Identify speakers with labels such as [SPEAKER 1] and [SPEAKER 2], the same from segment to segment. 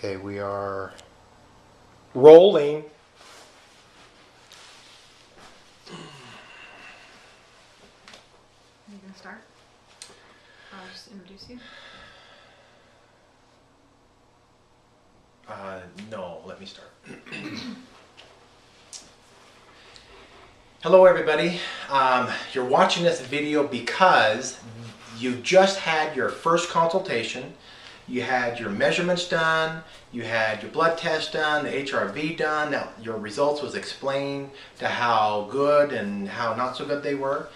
[SPEAKER 1] Okay, we are rolling.
[SPEAKER 2] Are you going to start? I'll just introduce you.
[SPEAKER 1] No, let me start. Hello everybody. You're watching this video because you just had your first consultation. You had your measurements done, you had your blood test done, the HRV done. Now, your results was explained to how good and how not so good they were.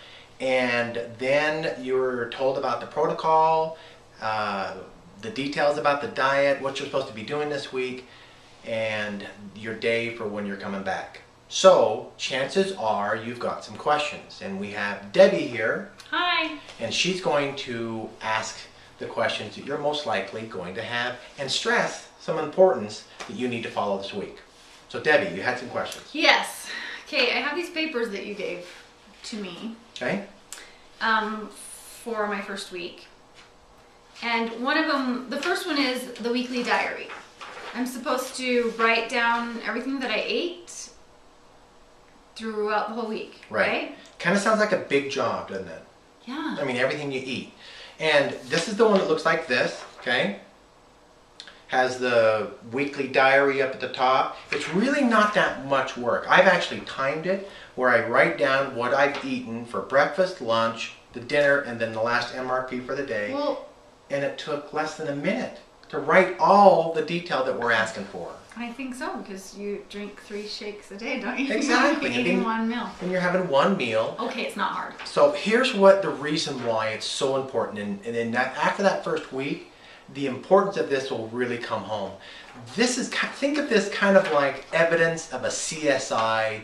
[SPEAKER 1] And then you were told about the protocol, the details about the diet, what you're supposed to be doing this week, and your day for when you're coming back. So, chances are you've got some questions. And we have Debbie here.
[SPEAKER 2] Hi.
[SPEAKER 1] And she's going to ask the questions that you're most likely going to have and stress some importance that you need to follow this week. So Debbie, you had some questions.
[SPEAKER 2] Yes. Okay, I have these papers that you gave to me.
[SPEAKER 1] Okay?
[SPEAKER 2] For my first week. And one of them, the first one is the weekly diary. I'm supposed to write down everything that I ate throughout the whole week, right?
[SPEAKER 1] Kind of sounds like a big job, doesn't it?
[SPEAKER 2] Yeah.
[SPEAKER 1] I mean, everything you eat. And this is the one that looks like this, okay? Has the weekly diary up at the top. It's really not that much work. I've actually timed it where I write down what I've eaten for breakfast, lunch, the dinner, and then the last MRP for the day.
[SPEAKER 2] Well,
[SPEAKER 1] And it took less than a minute to write all the detail that we're asking for.
[SPEAKER 2] I think so, because you drink 3 shakes a day, don't you?
[SPEAKER 1] Exactly.
[SPEAKER 2] You're eating one meal.
[SPEAKER 1] And you're having one meal.
[SPEAKER 2] Okay, it's not hard.
[SPEAKER 1] So here's what the reason why it's so important. And then after that first week, the importance of this will really come home. This is, think of this kind of like evidence of a CSI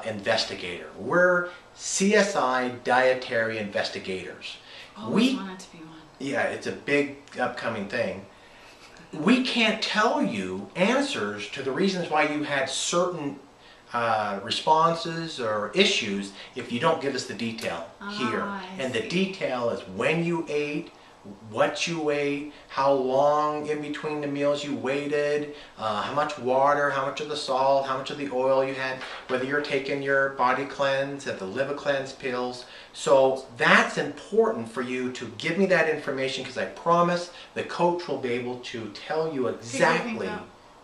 [SPEAKER 1] investigator. We're CSI dietary investigators.
[SPEAKER 2] Always wanted to be one.
[SPEAKER 1] Yeah, it's a big upcoming thing. We can't tell you answers to the reasons why you had certain responses or issues if you don't give us the detail here. And the detail is when you ate, what you ate, how long in between the meals you waited, how much water, how much of the salt, how much of the oil you had, whether you're taking your body cleanse, the liver cleanse pills. So that's important for you to give me that information, because I promise the coach will be able to tell you exactly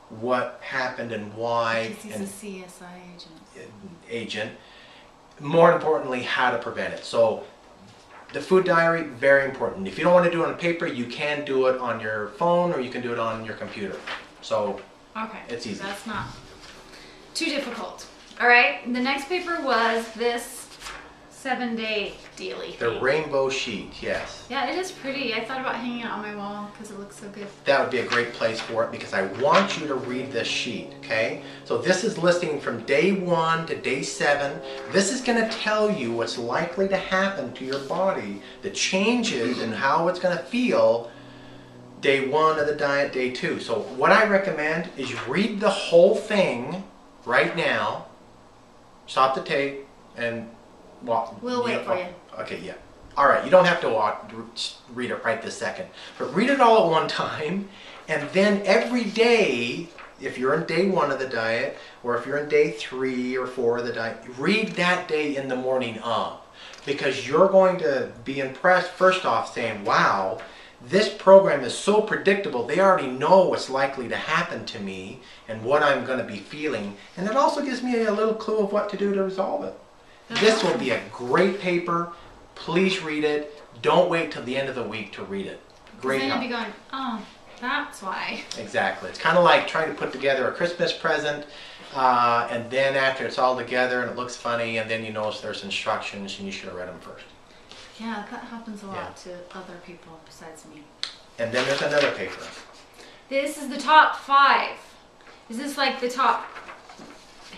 [SPEAKER 1] what happened and why.
[SPEAKER 2] Because he's a CSI
[SPEAKER 1] agent. More importantly, how to prevent it. So the food diary, very important. If you don't want to do it on paper, you can do it on your phone or you can do it on your computer. So
[SPEAKER 2] okay,
[SPEAKER 1] it's easy.
[SPEAKER 2] That's not too difficult. All right, the next paper was this 7-day dealy.
[SPEAKER 1] The rainbow sheet, yes.
[SPEAKER 2] Yeah, it is pretty. I thought about hanging it on my wall because it looks so good.
[SPEAKER 1] That would be a great place for it, because I want you to read this sheet, okay? So this is listing from day 1 to day 7. This is going to tell you what's likely to happen to your body, the changes and how it's going to feel day 1 of the diet, day 2. So what I recommend is you read the whole thing right now, stop the tape, and
[SPEAKER 2] we'll wait for you.
[SPEAKER 1] Okay, yeah. All right, you don't have to read it right this second, but read it all at one time, and then every day, if you're in day 1 of the diet, or if you're in day 3 or 4 of the diet, read that day in the morning of, because you're going to be impressed, first off, saying, wow, this program is so predictable. They already know what's likely to happen to me and what I'm going to be feeling, and it also gives me a little clue of what to do to resolve it. This will be a great paper. Please read it. Don't wait till the end of the week to read it. Great help.
[SPEAKER 2] Then you'll be going, oh, that's why.
[SPEAKER 1] Exactly. It's kind of like trying to put together a Christmas present, and then after it's all together and it looks funny, and then you notice there's instructions and you should have read them first.
[SPEAKER 2] Yeah, that happens a lot to other people besides me.
[SPEAKER 1] And then there's another paper.
[SPEAKER 2] This is the top 5. Is this like the top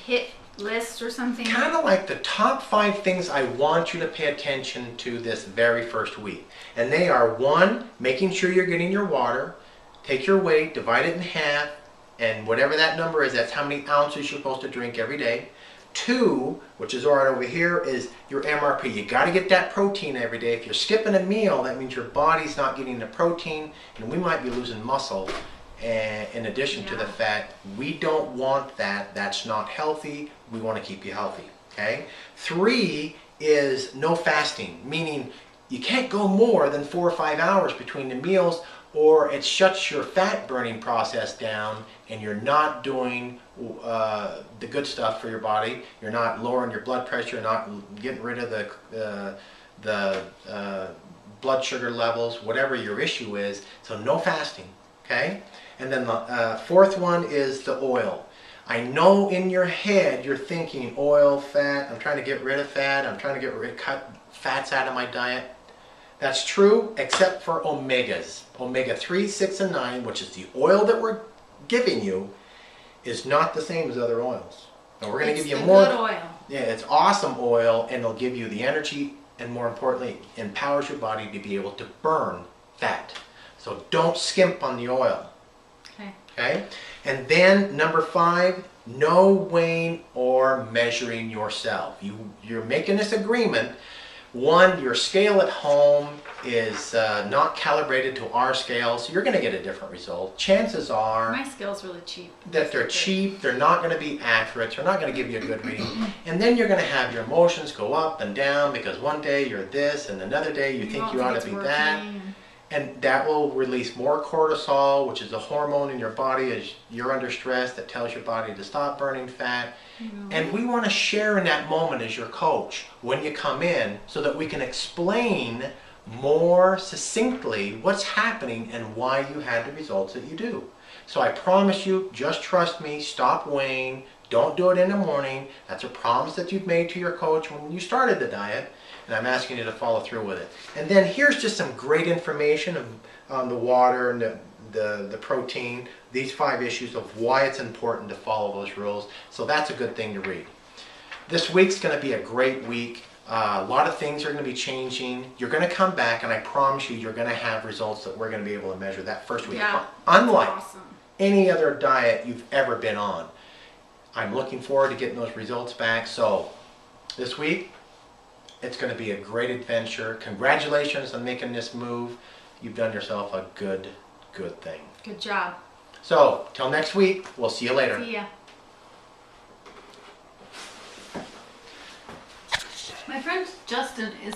[SPEAKER 2] hit list or something?
[SPEAKER 1] Kind of like the top 5 things I want you to pay attention to this very first week. And they are: 1, making sure you're getting your water. Take your weight, divide it in half, and whatever that number is, that's how many ounces you're supposed to drink every day. 2, which is right over here, is your MRP. You got to get that protein every day. If you're skipping a meal, that means your body's not getting the protein, and we might be losing muscle. and in addition to the fact, we don't want that. That's not healthy. We want to keep you healthy. Okay. 3 is no fasting, meaning you can't go more than 4 or 5 hours between the meals, or it shuts your fat burning process down, and you're not doing the good stuff for your body. You're not lowering your blood pressure. You're not getting rid of the blood sugar levels, whatever your issue is. So no fasting. Okay. And then the 4th one is the oil. I know in your head you're thinking oil, fat, I'm trying to get rid of fat, I'm trying to cut fats out of my diet. That's true, except for omegas. Omega 3, 6, and 9, which is the oil that we're giving you, is not the same as other oils. Now we're going to give you more.
[SPEAKER 2] Good oil.
[SPEAKER 1] Yeah, it's awesome oil, and it'll give you the energy, and more importantly, empowers your body to be able to burn fat. So don't skimp on the oil. Okay? And then number 5, no weighing or measuring yourself. You're making this agreement. 1, your scale at home is not calibrated to our scale, so you're going to get a different result. Chances are
[SPEAKER 2] my scale's really cheap.
[SPEAKER 1] That they're cheap, they're not going to be accurate, they're not going to give you a good reading. And then you're going to have your emotions go up and down because one day you're this and another day you think you ought to be that. And that will release more cortisol, which is a hormone in your body as you're under stress that tells your body to stop burning fat. And we want to share in that moment as your coach when you come in so that we can explain more succinctly what's happening and why you had the results that you do. So I promise you, just trust me, stop weighing, don't do it in the morning. That's a promise that you've made to your coach when you started the diet. And I'm asking you to follow through with it. And then here's just some great information on the water and the protein, these 5 issues of why it's important to follow those rules. So that's a good thing to read. This week's going to be a great week. A lot of things are going to be changing. You're going to come back, and I promise you, you're going to have results that we're going to be able to measure that first week.
[SPEAKER 2] Yeah,
[SPEAKER 1] unlike any other diet you've ever been on. I'm looking forward to getting those results back. So this week, it's going to be a great adventure. Congratulations on making this move. You've done yourself a good thing.
[SPEAKER 2] Good job.
[SPEAKER 1] So, till next week, we'll see you later.
[SPEAKER 2] See ya. My friend Justin is